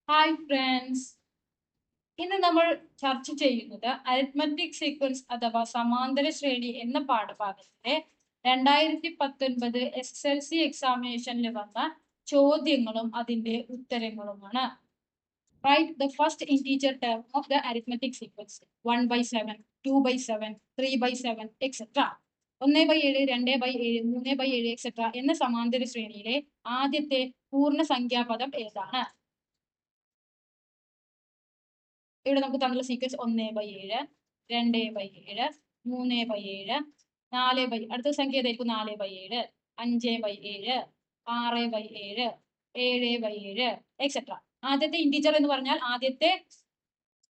Hi friends, ഇന്ന് നമ്മൾ ചർച്ച ചെയ്യുന്നത് അരിത്മെറ്റിക് സീക്വൻസ് അഥവാ സമാന്തര ശ്രേണി എന്ന പാഠഭാഗത്തിലെ 2019 SSLC എക്സാമിനേഷനിൽ വന്ന ചോദ്യങ്ങളും അതിന്റെ ഉത്തരങ്ങളുമാണ്. Write the first integer term of the arithmetic sequence 1/7, 2/7, 3/7 etcetera. 1/7, 2/7, 3/7 etcetera എന്ന സമാന്തര ശ്രേണിയിലെ ആദ്യത്തെ പൂർണ്ണസംഖ്യാപദം ഏതാണ്? ഇവിടെ നമുക്ക് തന്നുള്ള സീക്വൻസ് 1/7, 2/7, 3/7, 4 അടുത്ത സംഖ്യ ഏതായിരിക്കും? 4/7, 5/7, 6/7, 7/7 എക്സെട്ര. ആദ്യത്തെ ഇന്റീജർ എന്ന് പറഞ്ഞാൽ ആദ്യത്തെ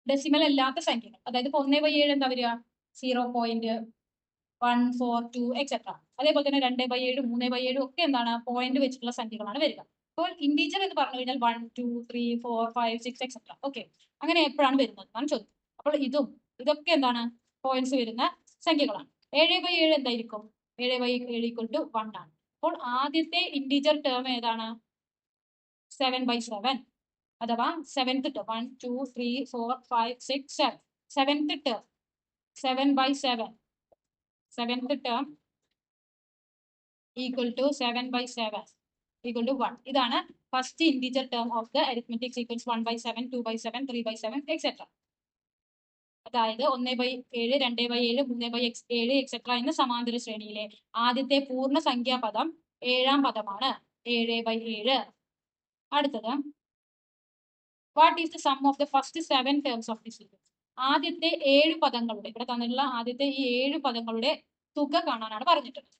ഡെസിമൽ അല്ലാത്ത സംഖ്യകൾ. അതായത് ഇപ്പൊ 1/7 എന്താ വരിക? 0.142 എക്സെട്ര. അതേപോലെ തന്നെ 2/7, 3/7 ഒക്കെ എന്താണ്? പോയിന്റ് വെച്ചിട്ടുള്ള സംഖ്യകളാണ് വരിക. അപ്പോൾ ഇന്റീജർ എന്ന് പറഞ്ഞു കഴിഞ്ഞാൽ 1, 2, 3, 4, 5, 6 എക്സെട്ര. ഓക്കെ, അങ്ങനെ എപ്പോഴാണ് വരുന്നത് എന്നാണ് ചോദ്യം. അപ്പോൾ ഇതൊക്കെ എന്താണ്? പോയിന്റ്സ് വരുന്ന സംഖ്യകളാണ്. 7/7 എന്തായിരിക്കും? 7/7 ഈക്വൽ ടു 1 ആണ്. അപ്പോൾ ആദ്യത്തെ ഇന്റീജർ ടേം ഏതാണ്? 7/7 അഥവാ seventh term. 1, 2, 3, 4, 5, 6, 7. Seventh term 7/7. Seventh term equal to 7/7 equal to 1. ഇതാണ് first integer term of the arithmetic sequence 1/7, 2/7, 3/7 et cetera. അതായത് 1/7, 2/7, 3/7 എക്സെട്ര എന്ന സമാന്തര ശ്രേണിയിലെ ആദ്യത്തെ പൂർണ്ണ സംഖ്യാപദം ഏഴാം പദമാണ്. 7/7. അടുത്തത്, what is the sum of the first 7 terms of the sequence? ആദ്യത്തെ 7 പദങ്ങളുടെ, ഇവിടെ തന്നിട്ടുള്ള ആദ്യത്തെ ഈ 7 പദങ്ങളുടെ തുക കാണാനാണ് പറഞ്ഞിട്ടുള്ളത്.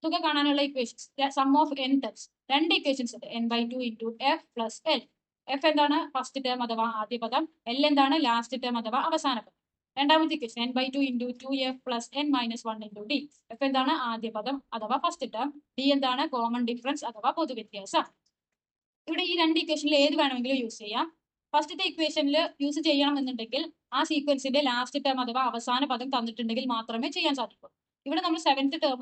തുക കാണാനുള്ള equations, sum of n terms. രണ്ട് ഇക്വേഷൻസ് ഉണ്ട്. n/2 into f plus l. F എന്താണ്? ഫസ്റ്റ് ടേം അഥവാ ആദ്യ പദം. എൽ എന്താണ്? ലാസ്റ്റ് ടേം അഥവാ അവസാന പദം. രണ്ടാമത്തെ equation n/2 into 2f plus n minus 1 into D. F എന്താണ്? ആദ്യ പദം അഥവാ ഫസ്റ്റ് ടേം. ഡി എന്താണ്? കോമൺ ഡിഫറൻസ് അഥവാ പൊതുവ്യത്യാസം. ഇവിടെ ഈ രണ്ട് ഇക്വേഷനിൽ ഏത് വേണമെങ്കിലും യൂസ് ചെയ്യാം. ഫസ്റ്റത്തെ ഇക്വേഷനിൽ യൂസ് ചെയ്യണം എന്നുണ്ടെങ്കിൽ ആ സീക്വൻസിന്റെ ലാസ്റ്റ് ടേം അഥവാ അവസാന പദം തന്നിട്ടുണ്ടെങ്കിൽ മാത്രമേ ചെയ്യാൻ സാധിക്കൂ. ഇവിടെ നമ്മൾ സെവൻത് ടേം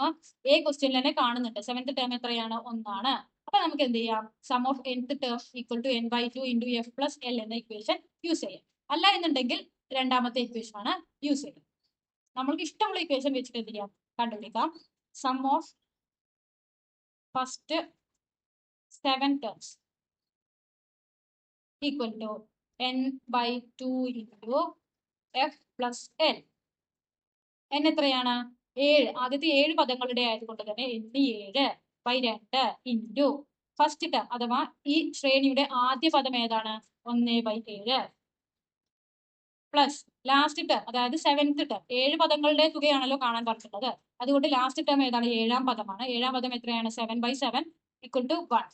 എ ക്വസ്റ്റ്യനിൽ തന്നെ കാണുന്നുണ്ട്. സെവൻത് ടേം എത്രയാണ്? 1 ആണ്. അപ്പൊ നമുക്ക് എന്ത് ചെയ്യാം? Sum of nth term equal to n/2 into f plus l എന്ന ഇക്വേഷൻ യൂസ് ചെയ്യാം. അല്ല എന്നുണ്ടെങ്കിൽ രണ്ടാമത്തെ ഇക്വേഷൻ ആണ് യൂസ് ചെയ്യുന്നത്. നമ്മൾക്ക് ഇഷ്ടമുള്ള ഇക്വേഷൻ വെച്ചിട്ട് എന്ത് ചെയ്യാം? കണ്ടുപിടിക്കാം. Sum of first 7 terms equal to n/2 into f plus l. n എത്രയാണ്? 7. ആദ്യത്തെ 7 പദങ്ങളുടെ ആയതുകൊണ്ട് തന്നെ n 7/2 ഇൻറ്റു ഫസ്റ്റ് ടേം അഥവാ ഈ ശ്രേണിയുടെ ആദ്യ പദം ഏതാണ്? 1/7 പ്ലസ് ലാസ്റ്റ് ടേം അതായത് സെവൻത് ടേം. 7 പദങ്ങളുടെ തുകയാണല്ലോ കാണാൻ പറഞ്ഞിട്ടുള്ളത്. അതുകൊണ്ട് ലാസ്റ്റ് ടേം ഏതാണ്? ഏഴാം പദമാണ്. ഏഴാം പദം എത്രയാണ്? 7/7 equal to 1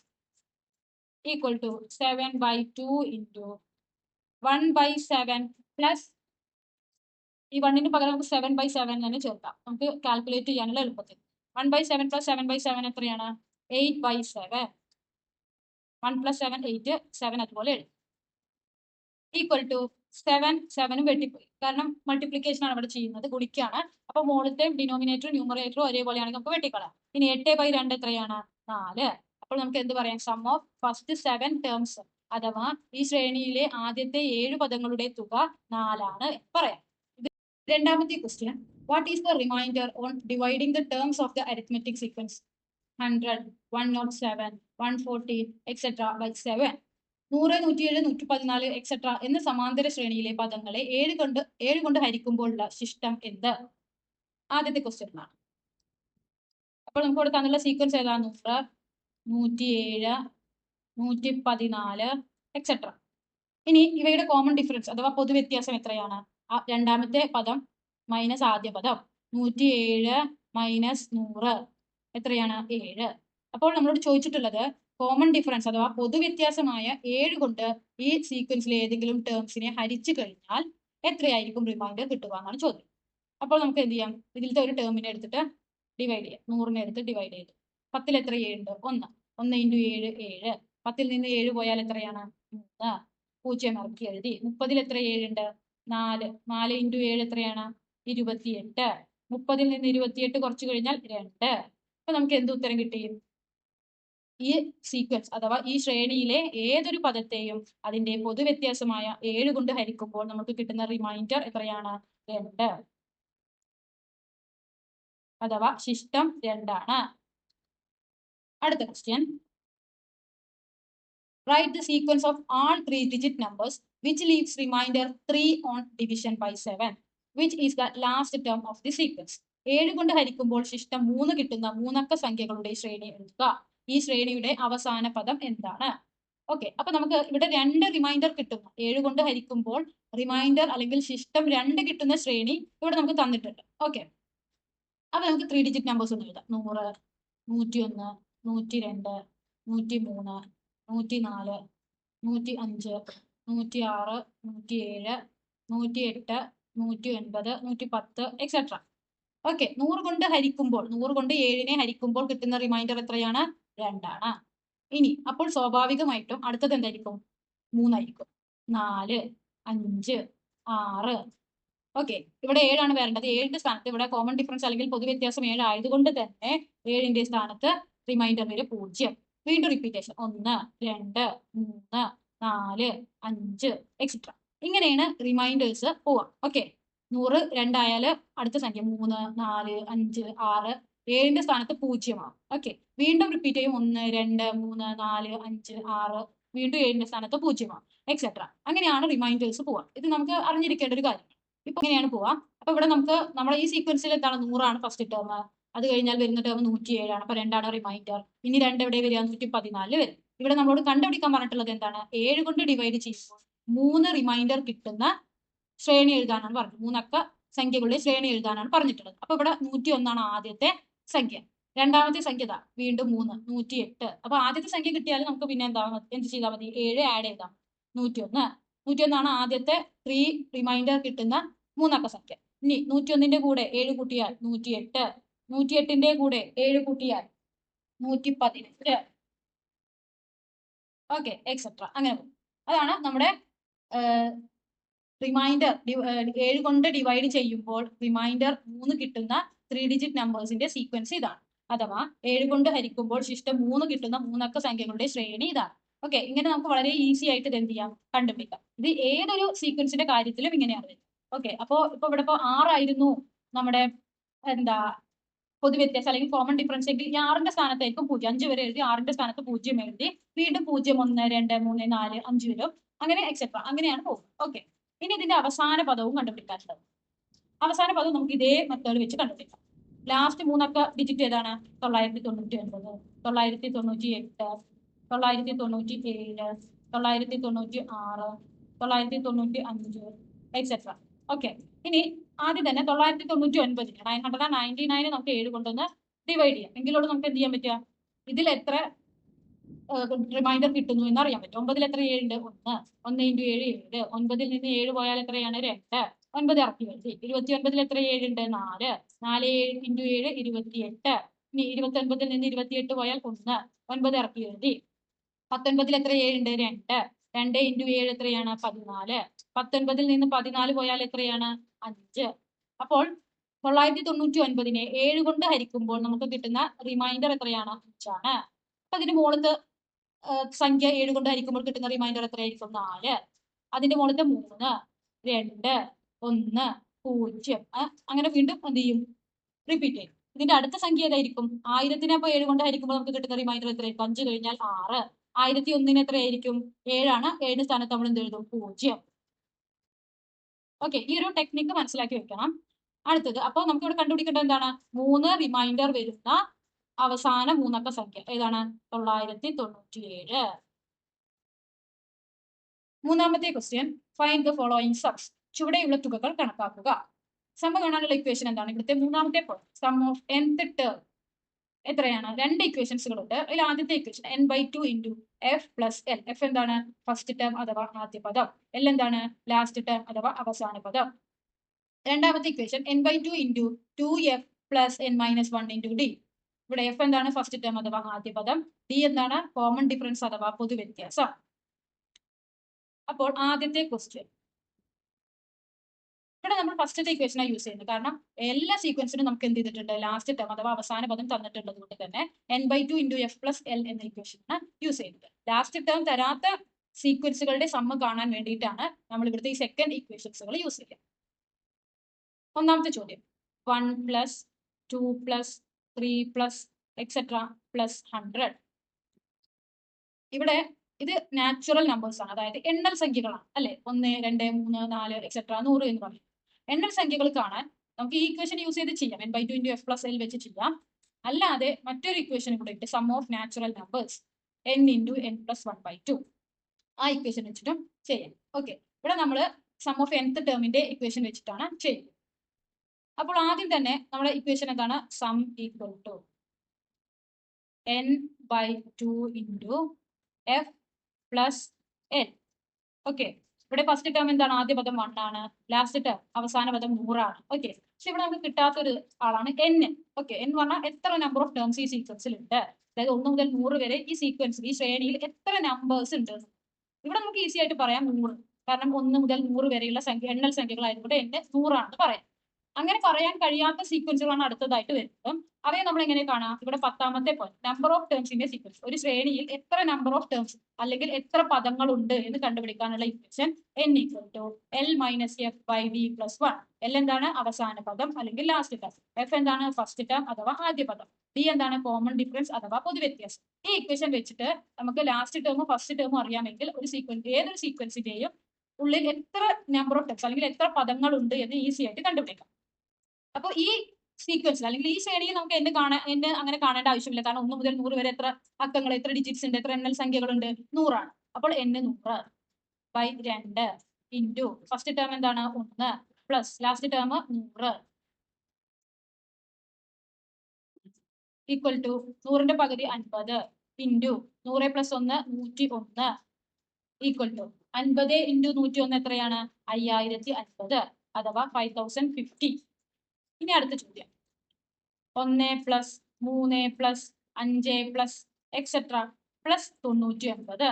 equal to 7/2 into 1/7 plus ഈ 1ന് പകരം നമുക്ക് 7/7 തന്നെ ചേർക്കാം. നമുക്ക് കാൽക്കുലേറ്റ് ചെയ്യാനുള്ള എളുപ്പത്തിൽ. 1/7 പ്ലസ് 7/7 എത്രയാണ്? 8/7. 1 പ്ലസ് 7 8, 7 അതുപോലെ എഴുതും. ഈക്വൽ ടു 7 വെട്ടിപ്പോയി. കാരണം മൾട്ടിപ്ലിക്കേഷൻ ആണ് ഇവിടെ ചെയ്യുന്നത്, ഗുണിക്കാണ്. അപ്പൊ മുകളിലത്തെ ഡിനോമിനേറ്ററും ന്യൂമറേറ്ററും ഒരേപോലെയാണെങ്കിൽ നമുക്ക് വെട്ടിക്കളയാം. ഇനി 8/2 എത്രയാണ്? 4. അപ്പോൾ നമുക്ക് എന്ത് പറയാം? സം ഓഫ് ഫസ്റ്റ് 7 ടേംസ് അഥവാ ഈ ശ്രേണിയിലെ ആദ്യത്തെ 7 പദങ്ങളുടെ തുക 4 ആണ് പറയാം. രണ്ടാമത്തെ question, what is the reminder on dividing the terms of the arithmetic sequence 100, 107, 114 etcetera by 7? 100, 107, 114 etcetera എന്ന സമാന്തര ശ്രേണിയിലെ പദങ്ങളെ 7 കൊണ്ട് ഹരിക്കുമ്പോഴുള്ള ശിഷ്ടം എന്ത്? ആദ്യത്തെ ക്വസ്റ്റ്യൻ ആണ്. അപ്പോൾ നമുക്ക് ഇവിടെ തന്നുള്ള സീക്വൻസ് ഏതാ? 100, 107, 114 എക്സെട്ര. ഇനി ഇവയുടെ കോമൺ ഡിഫറൻസ് അഥവാ പൊതുവ്യത്യാസം എത്രയാണ്? രണ്ടാമത്തെ പദം മൈനസ് ആദ്യ പദം. 107 മൈനസ് 100 എത്രയാണ്? 7. അപ്പോൾ നമ്മളോട് ചോദിച്ചിട്ടുള്ളത് കോമൺ ഡിഫറൻസ് അഥവാ പൊതുവ്യത്യാസമായ 7 കൊണ്ട് ഈ സീക്വൻസിലെ ഏതെങ്കിലും ടേംസിനെ ഹരിച്ചു കഴിഞ്ഞാൽ എത്രയായിരിക്കും റിമൈൻഡർ കിട്ടുക എന്നാണ് ചോദ്യം. അപ്പോൾ നമുക്ക് എന്ത് ചെയ്യാം? ഇതിലത്തെ ഒരു ടേമിനെ എടുത്തിട്ട് ഡിവൈഡ് ചെയ്യാം. 100നെ എടുത്ത് ഡിവൈഡ് ചെയ്തു. 10ൽ എത്ര 7 ഉണ്ട്? 1. 1 ഇൻറ്റു 7 7. 10ൽ നിന്ന് 7 പോയാൽ എത്രയാണ്? 3. 0 ഇറക്കി എഴുതി. 30ൽ എത്ര 7 ഉണ്ട്? 4. 4 ഇൻറ്റു 7 എത്രയാണ്? 28. 30ൽ നിന്ന് 28 കുറച്ച് കഴിഞ്ഞാൽ 2. അപ്പൊ നമുക്ക് എന്ത് ഉത്തരം കിട്ടി? ഈ സീക്വൻസ് അഥവാ ഈ ശ്രേണിയിലെ ഏതൊരു പദത്തെയും അതിന്റെ പൊതുവ്യത്യാസമായ 7 കൊണ്ട് ഹരിക്കുമ്പോൾ നമുക്ക് കിട്ടുന്ന റിമൈൻഡർ എത്രയാണ്? 2 അഥവാ ശിഷ്ടം 2 ആണ്. അടുത്ത question, write the sequence of all 3-digit numbers which leaves remainder 3 on division by 7, which is the last term of the sequence. 7 കൊണ്ട് ഹരിക്കുമ്പോൾ ശിഷ്ടം 3 കിട്ടുന്ന മൂന്നക്ക സംഖ്യകളുടെ ശ്രേണി എഴുതുക. ഈ ശ്രേണിയുടെ അവസാന പദം എന്താണ്? ഓക്കെ, അപ്പൊ നമുക്ക് ഇവിടെ 2 റിമൈൻഡർ കിട്ടുന്നു. 7 കൊണ്ട് ഹരിക്കുമ്പോൾ റിമൈൻഡർ അല്ലെങ്കിൽ ശിഷ്ടം 2 കിട്ടുന്ന ശ്രേണി ഇവിടെ നമുക്ക് തന്നിട്ടുണ്ട്. ഓക്കെ, അപ്പൊ നമുക്ക് 3 ഡിജിറ്റ് നമ്പേഴ്സ് ഒന്ന് എഴുതാം. 100, 101, 102, 103, 104, 105, 106, 107, 108, 109, 110 എക്സെട്ര. ഓക്കെ, 100 കൊണ്ട് ഹരിക്കുമ്പോൾ 100 കൊണ്ട് 7നെ ഹരിക്കുമ്പോൾ കിട്ടുന്ന റിമൈൻഡർ എത്രയാണ്? 2 ആണ്. ഇനി അപ്പോൾ സ്വാഭാവികമായിട്ടും അടുത്തത് എന്തായിരിക്കും? 3 ആയിരിക്കും. 4, 5, 6. ഓക്കെ, ഇവിടെ 7 ആണ് വരേണ്ടത്. 7ന്റെ സ്ഥാനത്ത് ഇവിടെ കോമൺ ഡിഫറൻസ് അല്ലെങ്കിൽ പൊതുവ്യത്യാസം 7 ആയതുകൊണ്ട് തന്നെ 7ന്റെ സ്ഥാനത്ത് റിമൈൻഡർ വരെ 0. വീണ്ടും റിപ്പീറ്റേഷൻ 1, 2, 3, 4, 5 എക്സെട്ര. ഇങ്ങനെയാണ് റിമൈൻഡേഴ്സ് പോവാം. ഓക്കെ, 100 2 ആയാൽ അടുത്ത സംഖ്യ 3, 4, 5, 6. 7ന്റെ സ്ഥാനത്ത് 0 ആവും. ഓക്കെ, വീണ്ടും റിപ്പീറ്റ് ചെയ്യും 1, 2, 3, 4, 5, 6. വീണ്ടും 7ന്റെ സ്ഥാനത്ത് 0 ആവും എക്സെട്ര. അങ്ങനെയാണ് റിമൈൻഡേഴ്സ് പോവാം. ഇത് നമുക്ക് അറിഞ്ഞിരിക്കേണ്ട ഒരു കാര്യം. ഇപ്പൊ ഇങ്ങനെയാണ് പോവാം. അപ്പൊ ഇവിടെ നമുക്ക് നമ്മുടെ ഈ സീക്വൻസിൽ എന്താണ്? 100 ആണ് ഫസ്റ്റ് ടേം. അത് കഴിഞ്ഞാൽ വരുന്ന ടേം 107 ആണ്. അപ്പൊ 2 ആണ് റിമൈൻഡർ. ഇനി 2 എവിടെ വരിക? 114 വരും. ഇവിടെ നമ്മളോട് കണ്ടുപിടിക്കാൻ പറഞ്ഞിട്ടുള്ളത് എന്താണ്? 7 കൊണ്ട് ഡിവൈഡ് ചെയ്യുമ്പോൾ 3 റിമൈൻഡർ കിട്ടുന്ന ശ്രേണി എഴുതാനാണ് പറഞ്ഞത്. മൂന്നക്ക സംഖ്യകളുടെ ശ്രേണി എഴുതാനാണ് പറഞ്ഞിട്ടുള്ളത്. അപ്പൊ ഇവിടെ 101 ആണ് ആദ്യത്തെ സംഖ്യ. രണ്ടാമത്തെ സംഖ്യ വീണ്ടും 3, 108. അപ്പൊ ആദ്യത്തെ സംഖ്യ കിട്ടിയാൽ നമുക്ക് പിന്നെ എന്ത് ചെയ്താൽ മതി? 7 ആഡ് ചെയ്താൽ 101. 101 ആണ് ആദ്യത്തെ 3 റിമൈൻഡർ കിട്ടുന്ന മൂന്നക്ക സംഖ്യ. ഇനി 101ന്റെ കൂടെ 7 കൂട്ടിയാൽ 108. 108ന്റെ കൂടെ 7 കൂട്ടിയാൽ 115. Okay, etcetera. അങ്ങനെ പോകും. അതാണ് നമ്മുടെ റിമൈൻഡർ 7 കൊണ്ട് ഡിവൈഡ് ചെയ്യുമ്പോൾ റിമൈൻഡർ 3 കിട്ടുന്ന 3 ഡിജിറ്റ് നമ്പേഴ്സിന്റെ സീക്വൻസ് ഇതാണ്. അഥവാ 7 കൊണ്ട് ഹരിക്കുമ്പോൾ ശിഷ്ടം 3 കിട്ടുന്ന മൂന്നക്ക സംഖ്യകളുടെ ശ്രേണി ഇതാണ്. ഓക്കെ, ഇങ്ങനെ നമുക്ക് വളരെ ഈസി ആയിട്ട് ഇത് എന്ത് ചെയ്യാം? കണ്ടുപിടിക്കാം. ഇത് ഏതൊരു സീക്വൻസിന്റെ കാര്യത്തിലും ഇങ്ങനെയാണ് വരുന്നത്. ഓക്കെ, അപ്പോ ഇവിടെ 6 ആയിരുന്നു നമ്മുടെ എന്താ പൊതുവ്യത്യാസം അല്ലെങ്കിൽ കോമൺ ഡിഫറൻസ് എങ്കിൽ ഈ 6ന്റെ സ്ഥാനത്തായിരിക്കും 0. 5 വരെ എഴുതി 6ന്റെ സ്ഥാനത്ത് 0 എഴുതി വീണ്ടും 0, 1, 2, 3, 4, 5 വരും. അങ്ങനെ എക്സെട്ര. അങ്ങനെയാണ് പോകുന്നത്. ഓക്കെ, ഇനി ഇതിന്റെ അവസാന പദവും കണ്ടുപിടിക്കാറുണ്ട്. അവസാന പദം നമുക്ക് ഇതേ മെത്തേഡ് വെച്ച് കണ്ടുപിടിക്കാം. ലാസ്റ്റ് മൂന്നക്ക ഡിജിറ്റ് ഏതാണ്? 999, 998, 997, 996, 995 എക്സെട്ര. ഓക്കെ, ഇനി ആദ്യം തന്നെ 999 999 നമുക്ക് 7 കൊണ്ടൊന്ന് ഡിവൈഡ് ചെയ്യാം. എങ്കിലോട് നമുക്ക് എന്ത് ചെയ്യാൻ പറ്റുക? ഇതിൽ എത്ര റിമൈൻഡർ കിട്ടുന്നു എന്ന് അറിയാൻ പറ്റും. 9ൽ എത്ര 7 ഉണ്ട്? 1. 1 × 7 7. 9ൽ നിന്ന് 7 പോയാൽ എത്രയാണ്? 2. 9 ഇറക്കി എഴുതി. 29ൽ എത്ര 7 ഉണ്ട്? 4. 4 × 7 28. ഇനി 29ൽ നിന്ന് 28 പോയാൽ 1. 9 ഇറക്കി എഴുതി. 19ൽ എത്ര 7 ഉണ്ട്? 2. 2 × 7 എത്രയാണ്? 14. 19ൽ നിന്ന് 14 പോയാൽ എത്രയാണ്? 5. അപ്പോൾ 999നെ 7 കൊണ്ട് ഹരിക്കുമ്പോൾ നമുക്ക് കിട്ടുന്ന റിമൈൻഡർ എത്രയാണ്? 5 ആണ്. അപ്പൊ അതിന്റെ മുകളിലത്തെ സംഖ്യ 7 കൊണ്ട് ഹരിക്കുമ്പോൾ കിട്ടുന്ന റിമൈൻഡർ എത്രയായിരിക്കും? 4. അതിന്റെ മുകളിലത്തെ 3, 2, 1, 0. അങ്ങനെ വീണ്ടും എന്ത് ചെയ്യും? റിപ്പീറ്റ് ചെയ്യും. ഇതിന്റെ അടുത്ത സംഖ്യ ഏതായിരിക്കും? 1000നെ അപ്പൊ 7 കൊണ്ട് ഹരിക്കുമ്പോൾ നമുക്ക് കിട്ടുന്ന റിമൈൻഡർ എത്രയായിരിക്കും? 5 കഴിഞ്ഞാൽ 6. 1001 എത്രയായിരിക്കും? 7 ആണ്. 7 സ്ഥാനത്ത് നമ്മൾ എന്ത് എഴുതും? 0. ഓക്കെ, ഈ ഒരു ടെക്നിക്ക് മനസ്സിലാക്കി വെക്കണം. അടുത്തത്, അപ്പോൾ നമുക്ക് ഇവിടെ കണ്ടുപിടിക്കേണ്ടത് എന്താണ്? 3 റിമൈൻഡർ വരുന്ന അവസാന മൂന്നക്ക സംഖ്യ ഏതാണ്? 997. മൂന്നാമത്തെ question, find the following subs. ചുവടെയുള്ള തുകകൾ കണക്കാക്കുക. സമ കാണാനുള്ള ഇക്വേഷൻ എന്താണ്? ഇവിടുത്തെ മൂന്നാമത്തെ point, some of nth term എത്രയാണ്? 2 ഇക്വേഷൻസുകളുണ്ട്. അതിൽ ആദ്യത്തെ equation n/2 × f + l. f എന്താണ്? ഫസ്റ്റ് ടേം അഥവാ ആദ്യ പദം. l എന്താണ്? ലാസ്റ്റ് ടേം അഥവാ അവസാന പദം. രണ്ടാമത്തെ equation n/2 × 2f + n - 1 × d. ഇവിടെ f എന്താണ്? ഫസ്റ്റ് ടേം അഥവാ ആദ്യ പദം. d എന്താണ്? കോമൺ ഡിഫറൻസ് അഥവാ പൊതുവ്യത്യാസം. അപ്പോൾ ആദ്യത്തെ ക്വസ്റ്റ്യൻ, ഇവിടെ നമ്മൾ ഫസ്റ്റത്തെ ഇക്വേഷനാണ് യൂസ് ചെയ്യുന്നത്. കാരണം എല്ലാ സീക്വൻസിനും നമുക്ക് എന്ത് ചെയ്തിട്ടുണ്ട്, ലാസ്റ്റ് ടേം അഥവാ അവസാന പദം തന്നിട്ടുള്ളത് കൊണ്ട് തന്നെ n/2 × f+l എന്ന ഇക്വേഷനാണ് യൂസ് ചെയ്യുന്നത്. ലാസ്റ്റ് ടേം തരാത്ത സീക്വൻസുകളുടെ സമ്മ് കാണാൻ വേണ്ടിയിട്ടാണ് നമ്മൾ ഇവിടുത്തെ ഈ സെക്കൻഡ് ഇക്വേഷൻസുകൾ യൂസ് ചെയ്യുക. ഒന്നാമത്തെ ചോദ്യം 1 + 2 + 3 + എക്സെട്ര +100. ഇവിടെ ഇത് നാച്ചുറൽ നമ്പേഴ്സ് ആണ്, അതായത് എണ്ണൽ സംഖ്യകളാണ് അല്ലെ. 1, 2, 3, 4 എക്സെട്ര 100 എന്ന് പറയും. എണ്ണൽ സംഖ്യകൾ കാണാൻ നമുക്ക് ഈ ഇക്വേഷൻ യൂസ് ചെയ്ത് ചെയ്യാം, n/2 × f+l വെച്ച് ചെയ്യാം. അല്ലാതെ മറ്റൊരു ഇക്വേഷൻ ഇവിടെ ഇട്ട് sum of natural numbers n × n+1/2 ആ ഇക്വേഷൻ വെച്ചിട്ടും ചെയ്യാം. ഓക്കെ, ഇവിടെ നമ്മൾ സം ഓഫ് nth ടേമിന്റെ ഇക്വേഷൻ വെച്ചിട്ടാണ് ചെയ്യുന്നത്. അപ്പോൾ ആദ്യം തന്നെ നമ്മുടെ ഇക്വേഷൻ എന്താണ്, സം = n/2 × f+l. ഓക്കെ, ഇവിടെ ഫസ്റ്റ് ടേം എന്താണ്, ആദ്യ പദം 1 ആണ്, ലാസ്റ്റ് ടേം അവസാന പദം 100 ആണ്. ഓക്കെ, പക്ഷെ ഇവിടെ നമുക്ക് കിട്ടാത്തൊരു ആളാണ് n. ഓക്കെ, n പറഞ്ഞാൽ എത്ര നമ്പർ ഓഫ് ടേംസ് ഈ സീക്വൻസിൽ ഉണ്ട്, അതായത് 1 മുതൽ 100 വരെ ഈ സീക്വൻസിൽ, ഈ ശ്രേണിയിൽ എത്ര നമ്പേഴ്സ് ഉണ്ട്. ഇവിടെ നമുക്ക് ഈസി ആയിട്ട് പറയാം 100, കാരണം 1 മുതൽ 100 വരെയുള്ള എണ്ണൽ സംഖ്യകളായതുകൊണ്ട് n 100 ആണെന്ന് പറയാം. അങ്ങനെ പറയാൻ കഴിയാത്ത സീക്വൻസുകളാണ് അടുത്തതായിട്ട് വരുന്നത്. അവയെ നമ്മൾ എങ്ങനെ കാണാം, ഇവിടെ 10ാമത്തെ പോയിന്റ് നമ്പർ ഓഫ് ടേംസിന്റെ സീക്വൻസ്, ഒരു ശ്രേണിയിൽ എത്ര നമ്പർ ഓഫ് ടേംസ് അല്ലെങ്കിൽ എത്ര പദങ്ങൾ ഉണ്ട് എന്ന് കണ്ടുപിടിക്കാനുള്ള equation n = l - f/d+1. l എന്താണ്, അവസാന പദം അല്ലെങ്കിൽ ലാസ്റ്റ് ടേം, f എന്താണ്, ഫസ്റ്റ് ടേം അഥവാ ആദ്യ പദം, d എന്താണ്, കോമൺ ഡിഫറൻസ് അഥവാ പൊതുവ്യത്യാസം. ഈ ഇക്വേഷൻ വെച്ചിട്ട് നമുക്ക് ലാസ്റ്റ് ടേമും ഫസ്റ്റ് ടേമും അറിയാമെങ്കിൽ ഒരു സീക്വൻസ്, ഏതൊരു സീക്വൻസിന്റെയും ഉള്ളിൽ എത്ര നമ്പർ ഓഫ് ടേംസ് അല്ലെങ്കിൽ എത്ര പദങ്ങൾ ഉണ്ട് എന്ന് ഈസി ആയിട്ട് കണ്ടുപിടിക്കാം. അപ്പോൾ ഈ സീക്വൻസിൽ അല്ലെങ്കിൽ ഈ ശ്രേണിയിൽ നമുക്ക് n അങ്ങനെ കാണേണ്ട ആവശ്യമില്ല, കാരണം 1 മുതൽ 100 വരെ എത്ര അക്കങ്ങൾ, എത്ര ഡിജിറ്റ്സ് ഉണ്ട്, എത്ര എണ്ണൽ സംഖ്യകളുണ്ട്, 100 ആണ്. അപ്പോൾ n 100/2 ഇൻറ്റു ഫസ്റ്റ് ടേം എന്താണ് 1 plus last term 100 equal to 100ന്റെ പകുതി 50 ഇൻറ്റു 100 + 1 101 ഈക്വൽ ടു 50 × 101 എത്രയാണ്, 5050 അഥവാ 5050. ഇനി അടുത്ത ചോദ്യം 1 + 3 + 5 + എക്സെട്ര +99.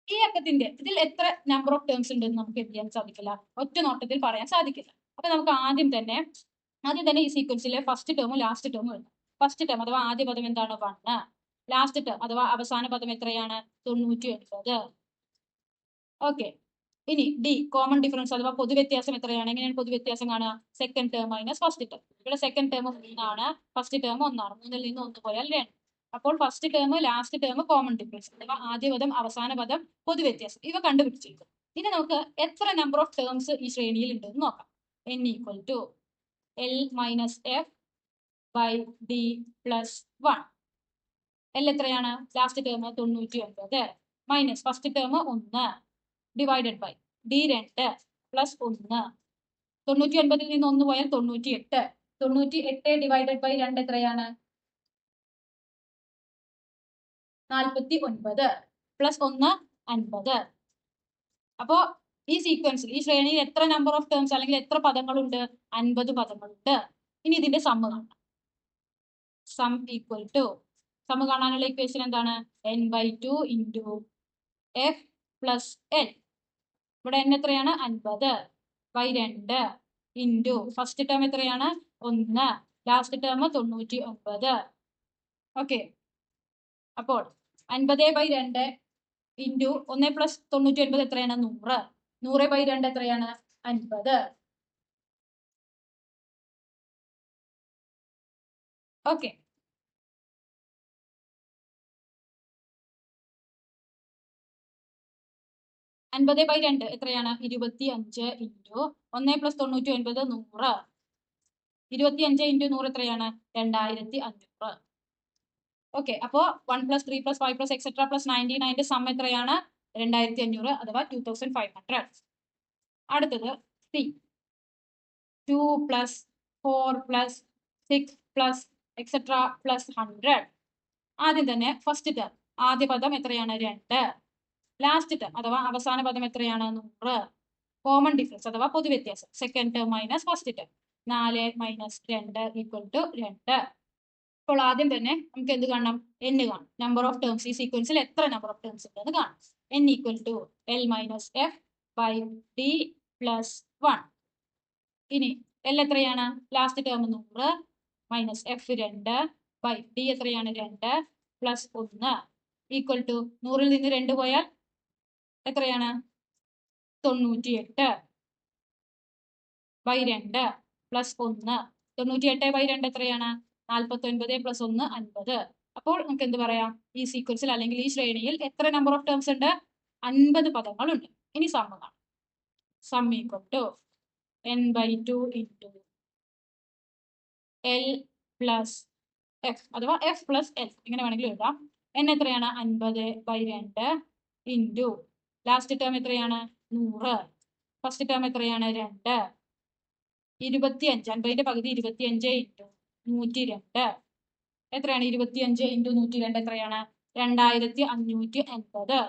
ഈ അക്കത്തിന്റെ ഇതിൽ എത്ര നമ്പർ ഓഫ് ടേംസ് ഉണ്ടെന്ന് നമുക്ക് എന്ത് ചെയ്യാൻ സാധിക്കില്ല, ഒറ്റ നോട്ടത്തിൽ പറയാൻ സാധിക്കില്ല. അപ്പൊ നമുക്ക് ആദ്യം തന്നെ ഈ സീക്വൻസിലെ ഫസ്റ്റ് ടേമും ലാസ്റ്റ് ടേമും എഴുതാം. ഫസ്റ്റ് ടേം അഥവാ ആദ്യ പദം എന്താണ് 1, ലാസ്റ്റ് ടേം അഥവാ അവസാന പദം എത്രയാണ് 99. ഓക്കെ, ഇനി ഡി കോമൺ ഡിഫറൻസ് അഥവാ പൊതുവ്യത്യാസം എത്രയാണ്, എങ്ങനെയാണ് പൊതുവ്യത്യാസം കാണുക, second term minus first term. ഇവിടെ സെക്കൻഡ് ടേം 3 ആണ്, ഫസ്റ്റ് ടേം 1 ആണ്, 3ൽ നിന്ന് 1 പോയാൽ 2. അപ്പോൾ first term last term common difference അഥവാ ആദ്യ പദം അവസാന പദം പൊതുവ്യത്യാസം, ഇവ കണ്ടുപിടിച്ചിരിക്കും. ഇനി നമുക്ക് എത്ര നമ്പർ ഓഫ് ടേംസ് ഈ ശ്രേണിയിൽ ഉണ്ടെന്ന് നോക്കാം. n = l - f/d+1. l എത്രയാണ്, last term 99 minus first term 1 divided by d2 plus 1. 99ൽ നിന്ന് 1 പോയാൽ 98. 98 ഡിവൈഡഡ് ബൈ 2 എത്രയാണ്, 49 പ്ലസ് 1 50. അപ്പോ ഈ സീക്വൻസിൽ ഈ ശ്രേണിയിൽ എത്ര നമ്പർ ഓഫ് ടേംസ് അല്ലെങ്കിൽ എത്ര പദങ്ങളുണ്ട്, 50 പദങ്ങളുണ്ട്. ഇനി ഇതിന്റെ സമ്മ് കാണാം. സം ഈക്വൽ ടു, സമ്മ് കാണാനുള്ള ഇക്വേഷൻ എന്താണ്, n/2 × f+l. ഇവിടെ n എത്രയാണ് 50/2 ഇൻറ്റു ഫസ്റ്റ് ടേം എത്രയാണ് 1, ലാസ്റ്റ് ടേം 99. ഓക്കെ, അപ്പോൾ 50/2 ഇൻറ്റു 1 + 99 എത്രയാണ് 100. 100/2 എത്രയാണ് 50. ഓക്കെ, അൻപത് ബൈ 2 എത്രയാണ് 25 ഇൻറ്റു 1 + 99 100. 25 ഇൻറ്റു 100 എത്രയാണ് 2500. ഓക്കെ, അപ്പോ 1 + 3 + 5 + എക്സെട്ര +99 സം എത്രയാണ് 2500 അഥവാ 2500. അടുത്തത് സി 2 + 4 + 6 + എക്സെട്ര +100. ആദ്യം തന്നെ ഫസ്റ്റ് ടേം ആദ്യ പദം എത്രയാണ് 2, ലാസ്റ്റ് ടേം അഥവാ അവസാന പദം എത്രയാണ് 100. കോമൺ ഡിഫറൻസ് അഥവാ പൊതുവ്യത്യാസം second term minus first term 4 - 2 = 2. അപ്പോൾ ആദ്യം തന്നെ നമുക്ക് എന്ത് കാണണം, n കാണണം, നമ്പർ ഓഫ് ടേംസ് ഈ സീക്വൻസിൽ എത്ര നമ്പർ ഓഫ് ടേംസ് ഉണ്ടെന്ന് കാണാം. n = l - f/d+1. ഇനി എൽ എത്രയാണ്? Last term 100 minus f 2 by d എത്രയാണ്? 2 പ്ലസ് 1 ഈക്വൽ ടു 100ൽ നിന്ന് 2 പോയാൽ എത്രയാണ്? 98 ബൈ 2 പ്ലസ് 1. 98 ബൈ 2 എത്രയാണ്? 49 പ്ലസ് 1 50. അപ്പോൾ നമുക്ക് എന്ത് പറയാം? ഈ സീക്വൻസിൽ അല്ലെങ്കിൽ ഈ ശ്രേണിയിൽ എത്ര നമ്പർ ഓഫ് ടേംസ് ഉണ്ട്? 50 പദങ്ങളുണ്ട്. ഇനി സം കാണാം. Sum equal to n by 2 into l plus f അഥവാ എഫ് പ്ലസ് എൽ ഇങ്ങനെ വേണമെങ്കിലും എഴുതാം. n എത്രയാണ്? 50 ബൈ 2 ഇൻറ്റു ലാസ്റ്റ് ടേം എത്രയാണ്? 100. ഫസ്റ്റ് ടേം എത്രയാണ്? 2. 25. 50ന്റെ പകുതി 25 ഇൻറ്റു 102 എത്രയാണ്? 25 ഇൻറ്റു 102 എത്രയാണ്? 2580.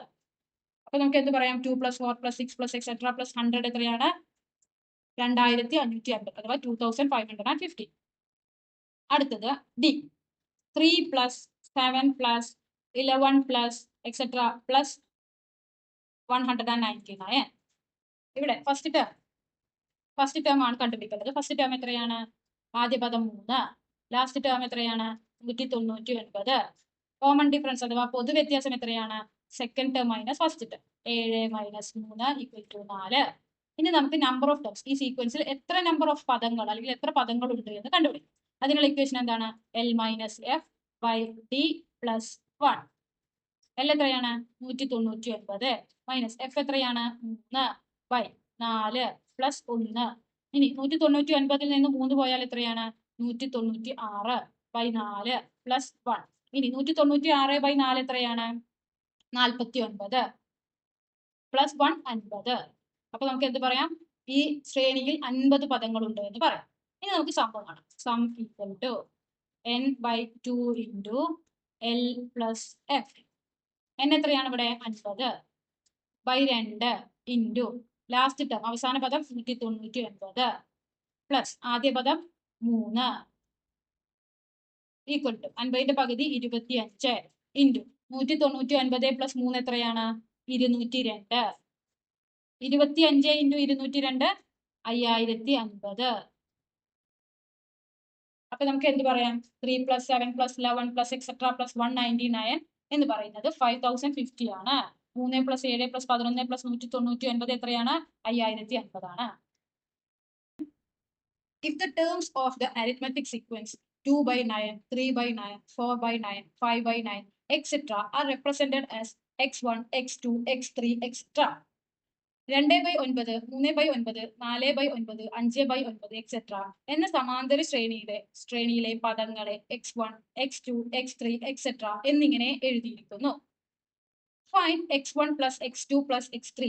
അപ്പൊ നമുക്ക് എന്ത് പറയാം? 2 plus 4 plus 6 plus etcetera plus 100 എത്രയാണ്? 2550 അഥവാ 2550. അടുത്തത് D. 3 plus 7 plus 11 plus etcetera plus 199. ഇവിടെ ഫസ്റ്റ് ടേം ആണ് കണ്ടുപിടിക്കേണ്ടത്. ഫസ്റ്റ് ടേം എത്രയാണ്? ആദ്യ പദം 3. ലാസ്റ്റ് ടേം എത്രയാണ്? 199. കോമൺ ഡിഫറൻസ് അഥവാ പൊതുവ്യത്യാസം എത്രയാണ്? Second term minus first term. 7 minus 3 equal to 4. ഇനി നമുക്ക് നമ്പർ ഓഫ് ടേംസ്, ഈ സീക്വൻസിൽ എത്ര നമ്പർ ഓഫ് പദങ്ങൾ അല്ലെങ്കിൽ എത്ര പദങ്ങൾ ഉണ്ട് എന്ന് കണ്ടുപിടിക്കും. അതിനുള്ള ഇക്വേഷൻ എന്താണ്? L minus f by d plus 1. L എത്രയാണ്? 199 മൈനസ് എഫ് എത്രയാണ്? 3 ബൈ 4 പ്ലസ് 1. ഇനി 199ൽ നിന്ന് 3 പോയാൽ എത്രയാണ്? 196 ബൈ 4 പ്ലസ് 1. ഇനി 196 ബൈ 4 എത്രയാണ്? 49 പ്ലസ് 1 50. അപ്പൊ നമുക്ക് എന്ത് പറയാം? ഈ ശ്രേണിയിൽ 50 പദങ്ങളുണ്ട് എന്ന് പറയാം. ഇനി നമുക്ക് സം കാണാം. Sum equal to n by 2 into l plus f. n എത്രയാണ് ഇവിടെ? 50 ബൈ 2 ഇൻറ്റു ലാസ്റ്റ് ടേം അവസാന പദം 199 പ്ലസ് ആദ്യ പദം 3 ഈക്വൽ ടു 50ന്റെ പകുതി 25 ഇൻറ്റു 199 പ്ലസ് 3 എത്രയാണ്? 202. 25 ഇൻറ്റു 202 5050. അപ്പൊ നമുക്ക് എന്ത് പറയാം? 3 plus 7 plus 11 plus etcetera plus 199 എന്ന് പറയുന്നത് 5050 ആണ്. 3 പ്ലസ് 7 പ്ലസ് 11 പ്ലസ് 199 എത്രയാണ്? 5050 ആണ്. If the terms of the arithmetic sequence 2 by 9, 3 by 9, 4 by 9, 5 by 9, etc. are represented as x1, x2, x3, etc. 2 by 9, 3 by 9, 4 by 9, 5 by 9, etc. എന്ന സമാന്തര ശ്രേണിയിലെ പദങ്ങളെ x1, x2, x3, etc. എന്നിങ്ങനെ എഴുതിയിരിക്കുന്നു. Find x1 plus x2 plus x3.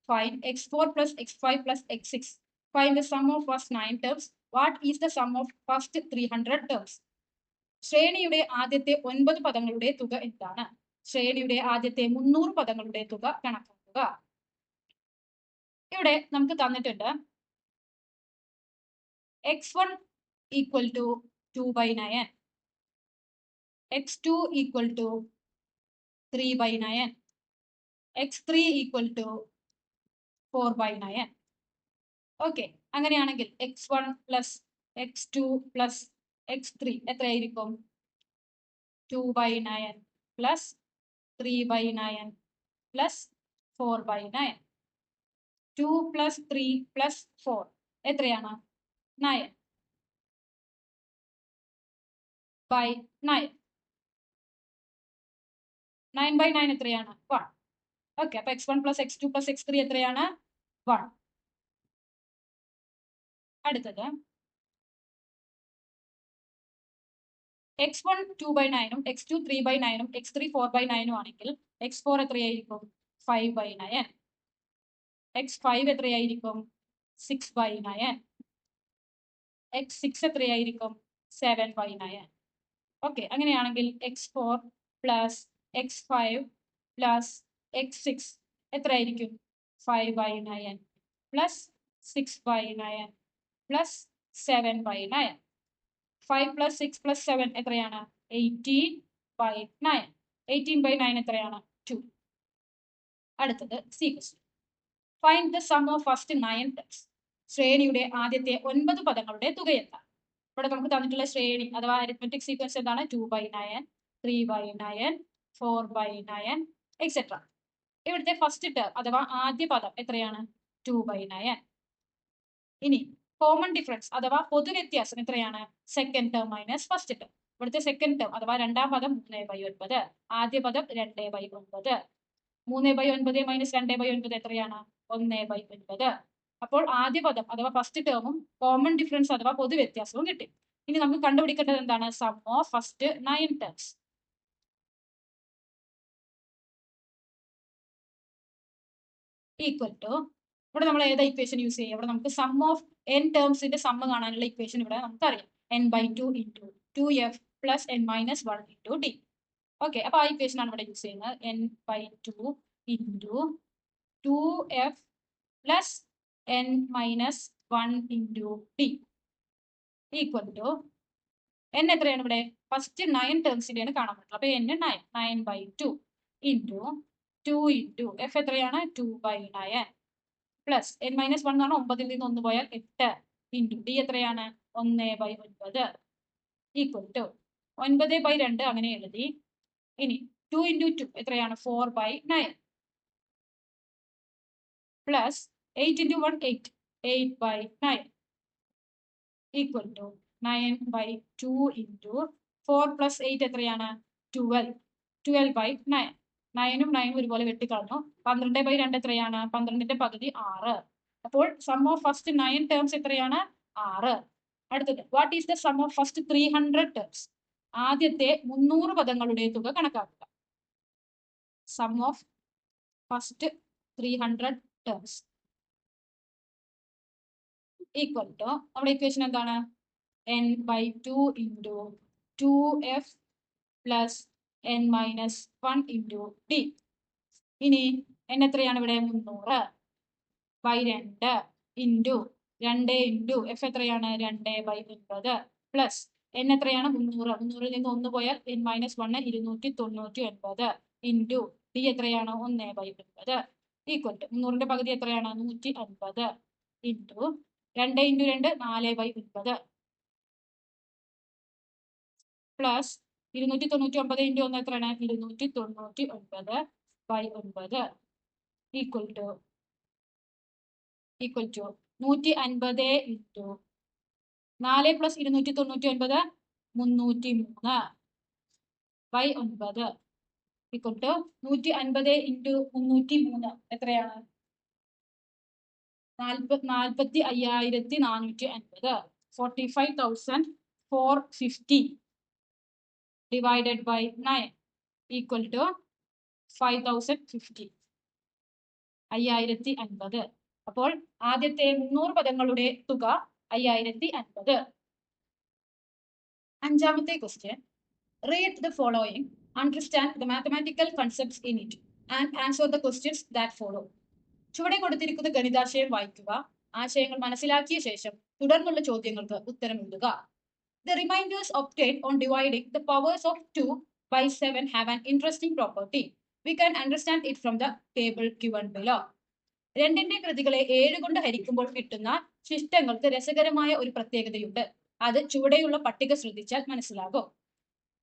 Find x4 plus x5 plus x6. Find the sum of first 9 terms. What is the sum of first 300 terms? ശ്രേണിയുടെ ആദ്യത്തെ 9 പദങ്ങളുടെ തുക എന്താണ്? ശ്രേണിയുടെ ആദ്യത്തെ 300 പദങ്ങളുടെ തുക കണക്കാക്കുക. ഇവിടെ നമുക്ക് തന്നിട്ടുണ്ട് x1 equal to 2 by 9, x2 equal to 3 by 9, x3 equal to 4 by 9. Okay, അങ്ങനെയാണെങ്കിൽ x1 plus x2 plus x3 എത്രയായിരിക്കും? 2 by 9 plus 3 by 9 plus 4 by 9. 2 plus 3 plus 4 എത്രയാണ്? 9 by 9. 9 by 9 എത്രയാണ്? 1. ഓക്കെ, അപ്പൊ x1 plus x2 plus x3 എത്രയാണ്? 1. അടുത്തത് x1 2 by 9 ഉം x2 3 by 9 ഉം x3 4 by 9 ഉം ആണെങ്കിൽ x4 എത്രയായിരിക്കും? 5 by 9. x5 എത്രയായിരിക്കും? 6 by 9. x6 എത്രയായിരിക്കും? 7 by 9. ഓക്കെ, അങ്ങനെയാണെങ്കിൽ x4 plus x5 plus x6 എത്രയായിരിക്കും? 5 by 9 plus 6 by 9 plus 7 by 9. 5 plus 6 plus 7 എത്രയാണ്? 18 by 9. 18 by 9 എത്രയാണ്? 2. അടുത്തത് C question. Find the sum of first 9 terms. ശ്രേണിയുടെ ആദ്യത്തെ 9 പദങ്ങളുടെ തുക എന്താണ്? ഇവിടെ നമുക്ക് തന്നിട്ടുള്ള ശ്രേണി അഥവാ അരിത്മെറ്റിക് സീക്വൻസ് എന്താണ്? 2/9, 3/9, 4/9 എക്സെട്ര. ഇവിടുത്തെ ഫസ്റ്റ് ടേം അഥവാ ആദ്യ പദം എത്രയാണ്? 2/9. ഇനി കോമൺ ഡിഫറൻസ് അഥവാ പൊതുവ്യത്യാസം എത്രയാണ്? Second term minus first term. ഇവിടുത്തെ സെക്കൻഡ് ടേം അഥവാ രണ്ടാം പദം 3/9, ആദ്യ പദം 2/9. 3/9 മൈനസ് 2/9 എത്രയാണ്? 1/9. അപ്പോൾ ആദ്യ പദം അഥവാ ഫസ്റ്റ് ടേമും കോമൺ ഡിഫറൻസ് അഥവാ പൊതുവ്യത്യാസവും കിട്ടി. ഇനി നമുക്ക് കണ്ടുപിടിക്കേണ്ടത് എന്താണ്? Sum of first 9 terms equal to, ഇവിടെ നമ്മൾ ഏതാ ഇക്വേഷൻ യൂസ് ചെയ്യുക? ഇവിടെ നമുക്ക് സം ഓഫ് n ടേംസിന്റെ സമ്മ് കാണാനുള്ള ഇക്വേഷൻ ഇവിടെ നമുക്കറിയാം. n/2 into 2f plus n-1 into d. Okay, അപ്പൊ ആ ഇക്വേഷൻ ആണ് ഇവിടെ യൂസ് ചെയ്യുന്നത്. n/2 into 2f plus n-1 into d equal to n എത്രയാണ്? ഇവിടെ ഫസ്റ്റ് 9 ടേംസിന്റെയാണ് കാണാൻ പറ്റുന്നത്. അപ്പൊ n 9/2 ഇൻറ്റു 2 ഇൻറ്റു f എത്രയാണ്? 2/9 പ്ലസ് n-1 എന്നാണ് 9ൽ നിന്ന് 1 പോയാൽ 8 ഇൻറ്റു d എത്രയാണ്? 1/9 ഈക്വൽ ടു 9/2 അങ്ങനെ എഴുതി. ഇനി 2 ഇൻറ്റു 2 എത്രയാണ്? 4/9 plus 8 into 1 8, 8/9 equal to 9/2 into 4 plus 8 എത്രയാണ്? 12, 12/9. 9ഉം 9ഉം ഒരുപോലെ വെട്ടിക്കളഞ്ഞു. 12/2 എത്രയാണ്? 12ന്റെ പകുതി 6. അപ്പോൾ സം ഓഫ് ഫസ്റ്റ് 9 ടേംസ് എത്രയാണ്? 6. അടുത്തത് what is the sum of first 300 terms? ആദ്യത്തെ 300 പദങ്ങളുടെ തുക കണക്കാക്കുക. Sum of first 300 terms equal to, നമ്മുടെ ഇക്വേഷൻ എന്താണ്? n/2 into 2f plus n-1 into d. ഇനി n എത്രയാണ് ഇവിടെ? 300/2 ഇൻറ്റു 2 ഇൻറ്റു f എത്രയാണ്? 2/9 പ്ലസ് n എത്രയാണ്? 300. 300ൽ നിന്ന് 1 പോയാൽ n-1 299 ഇൻറ്റു d എത്രയാണ്? 1/9 ഈക്വൽ ടു 300ന്റെ പകുതി എത്രയാണ്? 150 ഇൻറ്റു 2 ഇൻറ്റു 2 4/9 പ്ലസ് 299 ഇൻറ്റു 1 എത്രയാണ്? 299/9 equal to 150 into 4 plus 299 303/9 equal to 150 into 303 എത്രയാണ്? 45,450. 45,450 divided by 9 equal to 5,050. 5050. അപ്പോൾ ആദ്യത്തെ 300 പദങ്ങളുടെ തുക 5050. അഞ്ചാമത്തെ question. Read the following, understand the mathematical concepts in it and answer the questions that follow. ചുവടെ കൊടുത്തിരിക്കുന്ന ഗണിതാശയം വായിക്കുക. ആശയങ്ങൾ മനസ്സിലാക്കിയ ശേഷം തുടർന്നുള്ള ചോദ്യങ്ങൾക്ക് ഉത്തരം എഴുതുക. The reminders obtained on dividing the powers of 2 by 7 have an interesting property. We can understand it from the table given below. 2ന്റെ കൃതികളെ 7 കൊണ്ട് ഹരിക്കുമ്പോൾ കിട്ടുന്ന ശിഷ്ടങ്ങൾക്ക് രസകരമായ ഒരു പ്രത്യേകതയുണ്ട്. അത് ചുവടെയുള്ള പട്ടിക ശ്രദ്ധിച്ചാൽ മനസ്സിലാകും.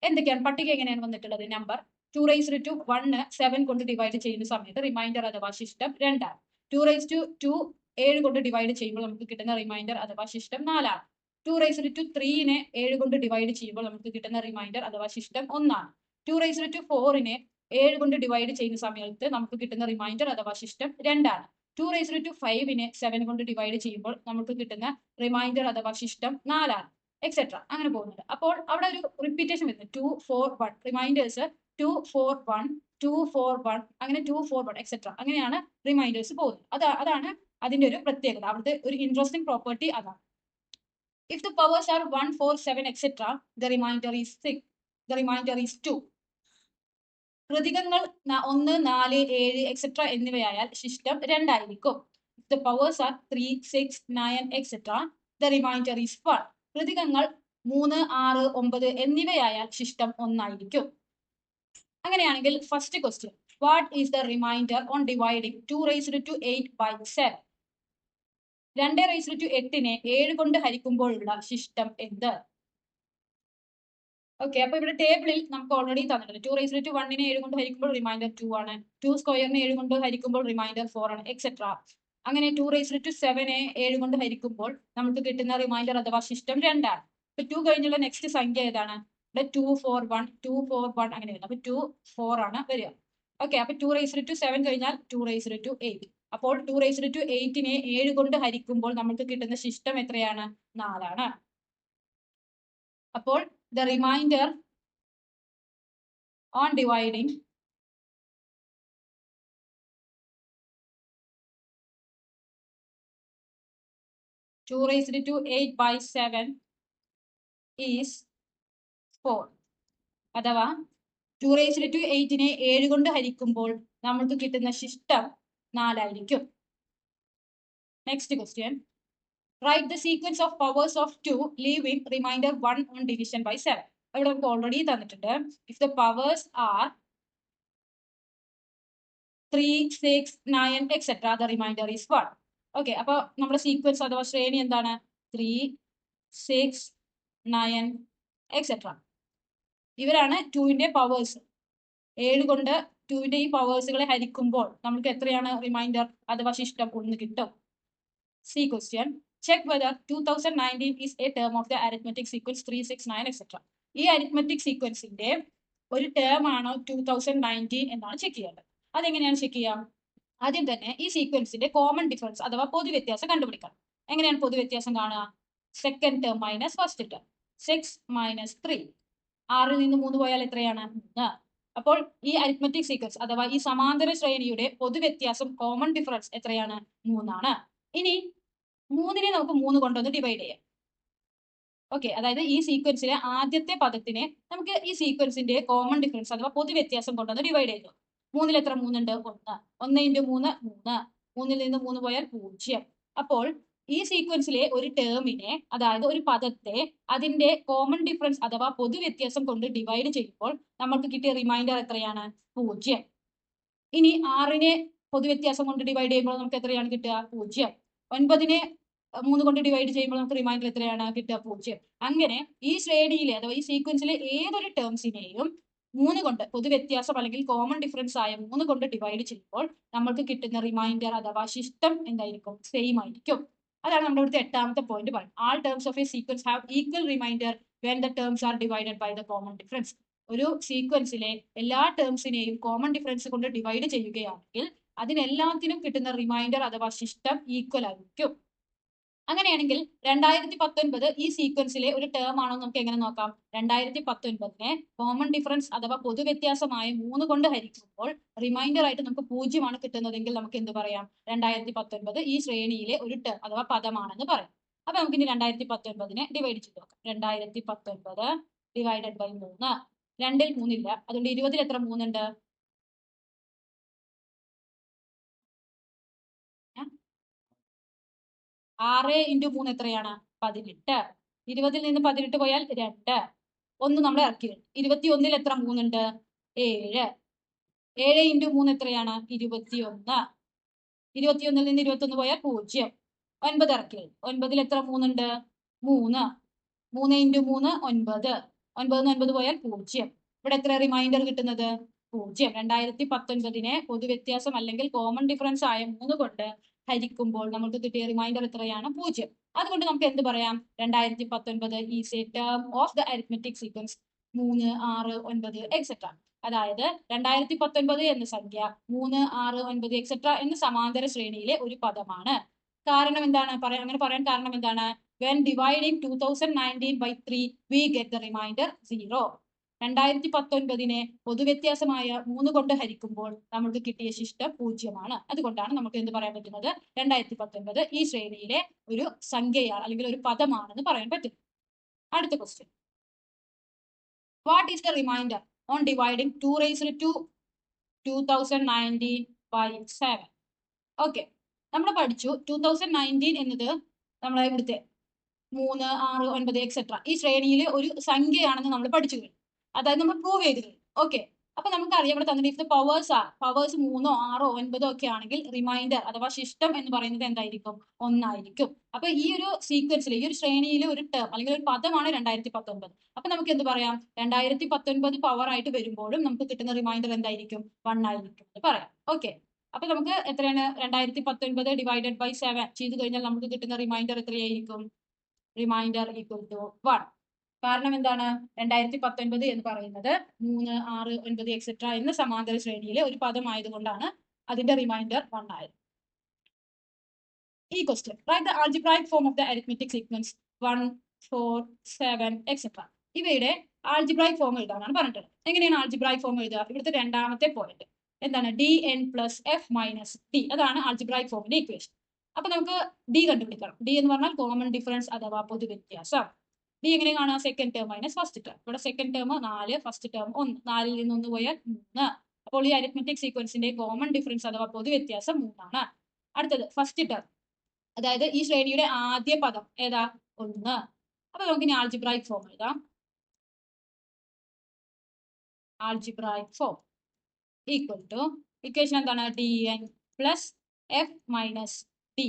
എന്തൊക്കെയാണ്? പട്ടിക എങ്ങനെയാണ് വന്നിട്ടുള്ളത്? നമ്പർ 2⁻1 7 കൊണ്ട് ഡിവൈഡ് ചെയ്യുന്ന സമയത്ത് റിമൈൻഡർ അഥവാ ശിഷ്ടം 2 ആണ്. 2⁻2 7 കൊണ്ട് ഡിവൈഡ് ചെയ്യുമ്പോൾ നമുക്ക് കിട്ടുന്ന റിമൈൻഡർ അഥവാ ശിഷ്ടം 4 ആണ്. 2⁻3നെ 7 കൊണ്ട് ഡിവൈഡ് ചെയ്യുമ്പോൾ നമുക്ക് കിട്ടുന്ന റിമൈൻഡർ അഥവാ ശിഷ്ടം 1 ആണ്. 2⁻4നെ 7 കൊണ്ട് ഡിവൈഡ് ചെയ്യുന്ന സമയത്ത് നമുക്ക് കിട്ടുന്ന റിമൈൻഡർ അഥവാ ശിഷ്ടം 2 ആണ്. 2⁵നെ 7 കൊണ്ട് ഡിവൈഡ് ചെയ്യുമ്പോൾ നമുക്ക് കിട്ടുന്ന റിമൈൻഡർ അഥവാ ശിഷ്ടം 4 ആണ്. എക്സെട്ര അങ്ങനെ പോകുന്നുണ്ട്. അപ്പോൾ അവിടെ ഒരു റിപ്പീറ്റേഷൻ വരുന്നത് 2 4 1 റിമൈൻഡേഴ്സ് 2 4 1 2 4 1 അങ്ങനെ 2 4 1 എക്സെട്ര അങ്ങനെയാണ് റിമൈൻഡേഴ്സ് പോകുന്നത്. അതാണ് അതിന്റെ ഒരു പ്രത്യേകത. അവിടുത്തെ ഒരു ഇൻട്രസ്റ്റിംഗ് പ്രോപ്പർട്ടി അതാണ്. If the powers are 1 4 7 etc., the remainder is 6. The remainder is 2. കൃതികങ്ങൾ 1 4 7 etcetera എന്നിവയായാൽ ശിഷ്ടം 2 ആയിരിക്കും. If the powers are 3 6 9 etc., the remainder is 1. കൃതികങ്ങൾ 3 6 9 എന്നിവയായാൽ ശിഷ്ടം 1 ആയിരിക്കും. അങ്ങനെയാണെങ്കിൽ first question, what is the reminder on dividing 2⁻8 by 7? 2⁸ 7 കൊണ്ട് ഹരിക്കുമ്പോഴുള്ള ശിഷ്ടം എന്ത്? Okay, അപ്പൊ ഇവിടെ ടേബിളിൽ നമുക്ക് ഓൾറെഡി തന്നിട്ടുണ്ട് 2⁻1 7 കൊണ്ട് ഹരിക്കുമ്പോൾ റിമൈൻഡർ 2 ആണ്. 2 സ്ക്വയറിനെ 7 കൊണ്ട് ഹരിക്കുമ്പോൾ റിമൈൻഡർ 4 ആണ്, എക്സെട്ര. അങ്ങനെ 2⁻7 7 കൊണ്ട് ഹരിക്കുമ്പോൾ നമുക്ക് കിട്ടുന്ന റിമൈൻഡർ അഥവാ ശിഷ്ടം 2 ആണ്. ഇപ്പൊ 2 കഴിഞ്ഞുള്ള നെക്സ്റ്റ് സംഖ്യ ഏതാണ്? ഇവിടെ 2 4 1 2 4 1 അങ്ങനെ വരുന്നത്. അപ്പൊ 2 4 ആണ് വരിക. ഓക്കെ, അപ്പൊ 2⁻7 കഴിഞ്ഞാൽ 2⁻8. അപ്പോൾ 2⁻8നെ 7 കൊണ്ട് ഹരിക്കുമ്പോൾ നമുക്ക് കിട്ടുന്ന ശിഷ്ടം എത്രയാണ്? 4 ആണ്. അപ്പോൾ the remainder on dividing (2⁸8/7) is 4. അഥവാ 2⁸8നെ 7 കൊണ്ട് ഹരിക്കുമ്പോൾ നമുക്ക് കിട്ടുന്ന ശിഷ്ടം 4 ആയിരിക്കും. Next question. Write the sequence of powers of 2 leaving remainder 1 on division by 7. ഇവിടെ നമുക്ക് ഓൾറെഡി തന്നിട്ടുണ്ട്. If the powers are 3, 6, 9, etc. the remainder is 1. Okay, അപ്പൊ നമ്മുടെ സീക്വൻസ് അഥവാ ശ്രേണി എന്താണ്? 3, 6, 9, etc. ഇവരാണ് 2ന്റെ പവേഴ്സ്. 7 കൊണ്ട് 2ന്റെ ഈ പവേഴ്സുകളെ ഹരിക്കുമ്പോൾ നമുക്ക് എത്രയാണ് റിമൈൻഡർ അഥവാ ശിഷ്ടം? 1 കിട്ടും. C question. Check whether 2019 is a term of the arithmetic sequence 3, 6, 9, etc. ഈ അരിത്മെറ്റിക് സീക്വൻസിന്റെ ഒരു ടേം ആണോ 2019 എന്നാണ് ചെക്ക് ചെയ്യേണ്ടത്. അതെങ്ങനെയാണ് ചെക്ക് ചെയ്യാം? ആദ്യം തന്നെ ഈ സീക്വൻസിന്റെ കോമൺ ഡിഫറൻസ് അഥവാ പൊതുവ്യത്യാസം കണ്ടുപിടിക്കണം. എങ്ങനെയാണ് പൊതുവ്യത്യാസം കാണുക? Second term minus first term. 6 minus 3. 6ൽ നിന്ന് 3 പോയാൽ എത്രയാണ്? 3. അപ്പോൾ ഈ അരിത്മെറ്റിക് സീക്വൻസ് അഥവാ ഈ സമാന്തര ശ്രേണിയുടെ പൊതുവ്യത്യാസം കോമൺ ഡിഫറൻസ് എത്രയാണ്? 3 ആണ്. ഇനി 3നെ നമുക്ക് 3 കൊണ്ടൊന്ന് ഡിവൈഡ് ചെയ്യാം. ഓക്കെ, അതായത് ഈ സീക്വൻസിലെ ആദ്യത്തെ പദത്തിനെ നമുക്ക് ഈ സീക്വൻസിന്റെ കോമൺ ഡിഫറൻസ് അഥവാ പൊതുവ്യത്യാസം കൊണ്ടൊന്ന് ഡിവൈഡ് ചെയ്തു. 3ൽ എത്ര 3 ഉണ്ട്? 1. 1 × 3 3. 3ൽ നിന്ന് 3 പോയാൽ 0. അപ്പോൾ ഈ സീക്വൻസിലെ ഒരു ടേമിനെ അതായത് ഒരു പദത്തെ അതിന്റെ കോമൺ ഡിഫറൻസ് അഥവാ പൊതുവ്യത്യാസം കൊണ്ട് ഡിവൈഡ് ചെയ്യുമ്പോൾ നമുക്ക് കിട്ടിയ റിമൈൻഡർ എത്രയാണ്? 0. ഇനി 6നെ പൊതുവ്യത്യാസം കൊണ്ട് ഡിവൈഡ് ചെയ്യുമ്പോൾ നമുക്ക് എത്രയാണ് കിട്ടുക? 0. 9നെ 3 കൊണ്ട് ഡിവൈഡ് ചെയ്യുമ്പോൾ നമുക്ക് റിമൈൻഡർ എത്രയാണ് കിട്ടുക? 0. അങ്ങനെ ഈ ശ്രേണിയിലെ അഥവാ ഈ സീക്വൻസിലെ ഏതൊരു ടേംസിനെയും 3 കൊണ്ട് പൊതുവ്യത്യാസം അല്ലെങ്കിൽ കോമൺ ഡിഫറൻസ് ആയ 3 കൊണ്ട് ഡിവൈഡ് ചെയ്യുമ്പോൾ നമ്മൾക്ക് കിട്ടുന്ന റിമൈൻഡർ അഥവാ ശിഷ്ടം എന്തായിരിക്കും? സെയിം ആയിരിക്കും. അതാണ് നമ്മുടെ ഇവിടുത്തെ 8ാമത്തെ പോയിന്റ് പറയുന്നത്. All terms of a sequence have equal remainder when the terms are divided by the common difference. ഒരു സീക്വൻസിലെ എല്ലാ ടേംസിനെയും കോമൺ ഡിഫറൻസ് കൊണ്ട് ഡിവൈഡ് ചെയ്യുകയാണെങ്കിൽ അതിനെല്ലാത്തിനും കിട്ടുന്ന റിമൈൻഡർ അഥവാ ശിഷ്ടം ഈക്വൽ ആയിരിക്കും. അങ്ങനെയാണെങ്കിൽ 2019 ഈ സീക്വൻസിലെ ഒരു ടേം ആണോ നമുക്ക് എങ്ങനെ നോക്കാം? 2019നെ കോമൺ ഡിഫറൻസ് അഥവാ പൊതുവ്യത്യാസമായ 3 കൊണ്ട് ഹരിക്കുമ്പോൾ റിമൈൻഡർ ആയിട്ട് നമുക്ക് 0 ആണ് കിട്ടുന്നതെങ്കിൽ നമുക്ക് എന്ത് പറയാം? 2019 ഈ ശ്രേണിയിലെ ഒരു ടേം അഥവാ പദമാണെന്ന് പറയാം. അപ്പൊ നമുക്ക് ഇനി 2019നെ ഡിവൈഡ് ചെയ്ത് നോക്കാം. 2019 ഡിവൈഡഡ് ബൈ 3. 2ൽ 3 ഇല്ല, അതുകൊണ്ട് 20ൽ എത്ര 3 ഉണ്ട്? 6 × 3 എത്രയാണ്? 18. 20ൽ നിന്ന് 18 പോയാൽ 2. 1 നമ്മൾ ഇറക്കി. 21ൽ എത്ര 3 ഉണ്ട്? 7. 7 × 3 എത്രയാണ്? 21. 21ൽ നിന്ന് 21 പോയാൽ 0. 9 ഇറക്കി. 9ൽ എത്ര 3 ഉണ്ട്? 3. 3 × 3 9. 9 9 പോയാൽ 0. ഇവിടെ എത്ര റിമൈൻഡർ കിട്ടുന്നത്? 0. 2019നെ പൊതുവ്യത്യാസം അല്ലെങ്കിൽ കോമൺ ഡിഫറൻസ് ആയ 3 കൊണ്ട് ഹരിക്കുമ്പോൾ നമുക്ക് കിട്ടിയ റിമൈൻഡർ എത്രയാണ്? 0. അതുകൊണ്ട് നമുക്ക് എന്ത് പറയാം? 2019 is A term of the arithmetic sequence 3, 6, 9, etc. അതായത് 2019 എന്ന സംഖ്യ 3, 6, 9, etc. എന്ന സമാന്തര ശ്രേണിയിലെ ഒരു പദമാണ്. കാരണം എന്താണ് അങ്ങനെ പറയാൻ കാരണം എന്താണ്? when dividing 2019 by 3 we get the remainder 0. 2019നെ പൊതുവ്യത്യാസമായ 3 കൊണ്ട് ഹരിക്കുമ്പോൾ നമുക്ക് കിട്ടിയ ശിഷ്ടം 0 ആണ്. അതുകൊണ്ടാണ് നമുക്ക് എന്ത് പറയാൻ പറ്റുന്നത്? 2019 ഈ ശ്രേണിയിലെ ഒരു സംഖ്യയാണ് അല്ലെങ്കിൽ ഒരു പദമാണെന്ന് പറയാൻ പറ്റും. അടുത്ത question. What is the reminder on dividing 2⁻2019 by 7? Okay, നമ്മൾ പഠിച്ചു 2019 എന്നത് നമ്മളെ ഇവിടുത്തെ 3, 6, 9, etc. ഈ ശ്രേണിയിലെ ഒരു സംഖ്യയാണെന്ന് നമ്മൾ പഠിച്ചു കഴിഞ്ഞു. അതായത് നമ്മൾ പ്രൂവ് ചെയ്ത് കഴിഞ്ഞു. ഓക്കെ, അപ്പൊ നമുക്കറിയാം ഇവിടെ തന്നിട്ട് ഇഫ് പവേഴ്സ് പവേഴ്സ് 3, 6, 9 ഒക്കെ ആണെങ്കിൽ റിമൈൻഡർ അഥവാ ശിഷ്ടം എന്ന് പറയുന്നത് എന്തായിരിക്കും? 1 ആയിരിക്കും. അപ്പൊ ഈ ഒരു സീക്വൻസിൽ ഈ ഒരു ശ്രേണിയിലെ ഒരു ടേം അല്ലെങ്കിൽ ഒരു പദമാണ് 2019. അപ്പൊ നമുക്ക് എന്ത് പറയാം? 2019 പവർ ആയിട്ട് വരുമ്പോഴും നമുക്ക് കിട്ടുന്ന റിമൈൻഡർ എന്തായിരിക്കും? 1 ആയിരിക്കും എന്ന് പറയാം. ഓക്കെ, അപ്പൊ നമുക്ക് എത്രയാണ്? 2019 ഡിവൈഡഡ് ബൈ 7 ചെയ്ത് കഴിഞ്ഞാൽ നമുക്ക് കിട്ടുന്ന റിമൈൻഡർ എത്രയായിരിക്കും? Reminder equal to 1. കാരണം എന്താണ്? 2019 എന്ന് പറയുന്നത് 3, 6, 9 എക്സെട്ര എന്ന സമാന്തര ശ്രേണിയിലെ ഒരു പദം ആയതുകൊണ്ടാണ് അതിന്റെ റിമൈൻഡർ 1 ആയത്. ഈ question write the algebraic form of the arithmetic sequence 1, 4, 7 etcetera. ഇവയുടെ ആൾജിബ്രായിക് ഫോം എഴുതാനാണ് പറഞ്ഞിട്ടുള്ളത്. എങ്ങനെയാണ് ആൾജിബ്രായിക് ഫോം എഴുതുക? ഇവിടുത്തെ രണ്ടാമത്തെ പോയിന്റ് എന്താണ്? dn plus f minus D. അതാണ് ആൾജിബ്രായിക് ഫോമിന്റെ ഇക്വേഷൻ. അപ്പൊ നമുക്ക് ഡി കണ്ടുപിടിക്കണം. ഡി എന്ന് പറഞ്ഞാൽ കോമൺ ഡിഫറൻസ് അഥവാ പൊതുവ്യത്യാസം. ഡി എങ്ങനെ കാണാം? Second term minus first term. ഇവിടെ സെക്കൻഡ് ടേം 4, ഫസ്റ്റ് ടേം 1. 4ൽ നിന്ന് 1 പോയാൽ 3. അപ്പോൾ ഈ അരിത്മെറ്റിക് സീക്വൻസിന്റെ കോമൺ ഡിഫറൻസ് അഥവാ പൊതുവ്യത്യാസം 3 ആണ്. അടുത്തത് ഫസ്റ്റ് ടേം, അതായത് ഈ ശ്രേണിയുടെ ആദ്യ പദം ഏതാ? 1. അപ്പൊ നമുക്ക് ഇനി ആൾജിബ്രായിക് ഫോം എഴുതാം. Algebraic form equal to equation എന്താണ്? dn plus f minus d.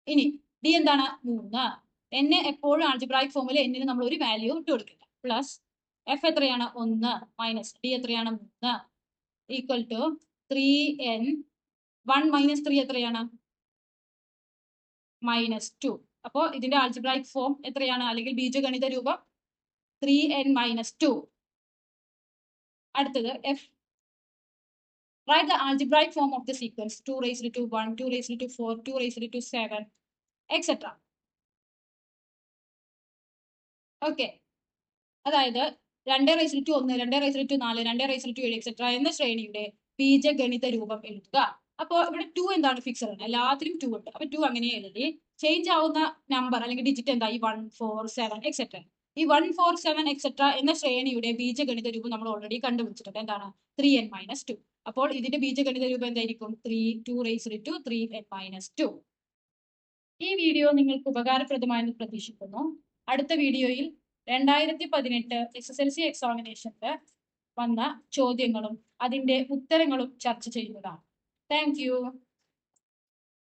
ഇനി ഡി എന്താണ്? 3. n എപ്പോഴും ആൾജിബ്രായിക് ഫോമിൽ എന്നിന് നമ്മൾ ഒരു വാല്യൂ ഇട്ട് കൊടുക്കില്ല. പ്ലസ് എഫ് എത്രയാണ്? 1 മൈനസ് ഡി എത്രയാണ്? 3 ഈക്വൽ ടു 3n. 1 മൈനസ് 3 എത്രയാണ്? -2. അപ്പോൾ ഇതിന്റെ ആൾജിബ്രായിക് ഫോം എത്രയാണ്? അല്ലെങ്കിൽ ബീജഗണിത രൂപം 3n മൈനസ് 2. അടുത്തത് F. Write the algebraic form of the sequence 2 raised to 1, 2 raised to 4, 2 raised to 7 etcetera. Okay, അതായത് 2 raised to 1, 2 raised to 4, 2 raised to 7 etcetera എന്ന ശ്രേണിയുടെ ബീജഗണിത രൂപം എഴുതുക. അപ്പോൾ ഇവിടെ 2 എന്താണ്? ഫിക്സഡ് ആണ്, എല്ലാത്തിലും 2 ഉണ്ട്. അപ്പൊ 2 അങ്ങനെ എഴുതി ചേഞ്ച് ആവുന്ന നമ്പർ അല്ലെങ്കിൽ ഡിജിറ്റ് എന്താ? ഈ 1, 4, 7 എക്സെട്ര. ഈ 1, 4, 7 എക്സെട്ര എന്ന ശ്രേണിയുടെ ബീജഗണിത രൂപം നമ്മൾ ഓൾറെഡി കണ്ടുപിടിച്ചിട്ടുണ്ട്. എന്താണ്? 3n minus 2. അപ്പോൾ ഇതിന്റെ ബീജഗണിത രൂപം എന്തായിരിക്കും? 2 raised to 3n മൈനസ് 2. ഈ വീഡിയോ നിങ്ങൾക്ക് ഉപകാരപ്രദമായെന്ന് പ്രതീക്ഷിക്കുന്നു. അടുത്ത വീഡിയോയിൽ 2018 SSLC എക്സാമിനേഷനിൽ വന്ന ചോദ്യങ്ങളും അതിന്റെ ഉത്തരങ്ങളും ചർച്ച ചെയ്യുന്നതാണ്. Thank you.